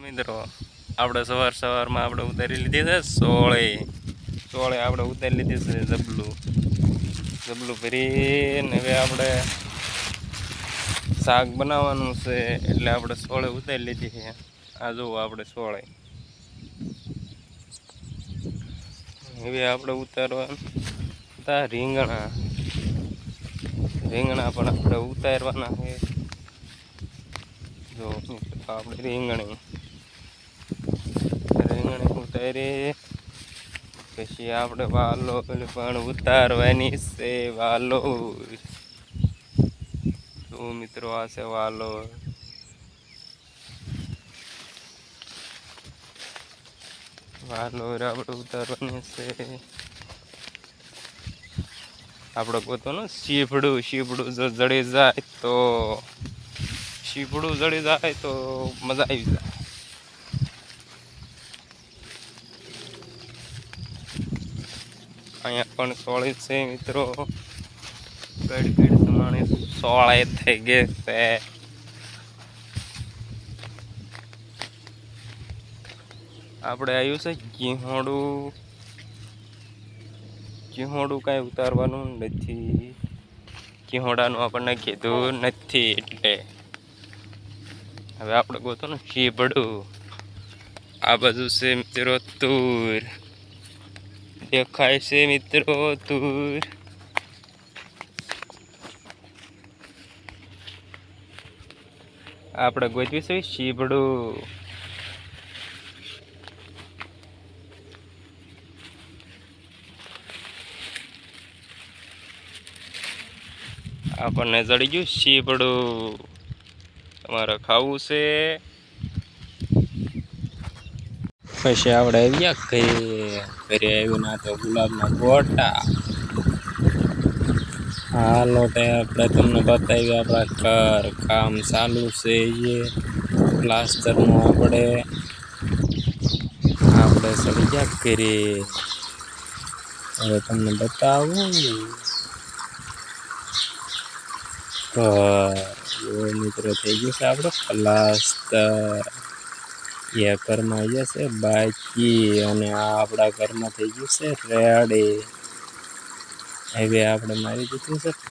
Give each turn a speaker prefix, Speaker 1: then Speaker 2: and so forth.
Speaker 1: મિત્રો આપણે સવારમાં આપણે ઉતારી લીધી છે સોળે આપણે ઉતારી લીધી છે જબલું ભરીને હવે આપણે શાક બનાવવાનું છે એટલે આપણે સોળે ઉતારી લીધી છે. આ જુઓ આપણે સોળે હવે આપણે ઉતારવાનું હતા રીંગણા પણ આપણે ઉતારવાના છે. જો આપણે રીંગણી ઉતારી પછી આપણે વાલો પણ ઉતારવાની છે. વાલો જો મિત્રો આ છે વાલો. આપણે ઉતારવાની છે. આપણે પોતાનું શીપડું જો જડી જાય તો મજા આવી જાય. અહીંયા પણ સોળી છે મિત્રો. ગડી તમારે સોળે થઈ ગઈ છે. આપણે આવ્યું છે ઘીહોડું કાંઈ ઉતારવાનું નથી. ઘીહોડાનું આપણને કીધું નથી એટલે હવે આપણે ગોતો ને શીપડું. આ બધું છે મિત્રો તુર. દેખાય છે મિત્રો તુર. આપણે ગોતવી છે શીપડું. આપણને જડી ગયું શીપડું. તમારે ખાવું છે. પછી આપણે આવ્યા ઘરે આવીને તો ગુલાબના ગોટા. હાલો આપણે તમને બતાવી આપણા ઘર કામ ચાલુ છે. પ્લાસ્ટરનું આપણે ચડી ગયા ઘરે. હવે તમને બતાવું મિત્રો થઈ ગયું છે આપણે પ્લાસ્ટર. એ ઘરમાં આવ્યા છે બાકી અને આ આપણા ઘરમાં થઈ ગયું છે રેડી. હવે આપણે મારી દીધું છે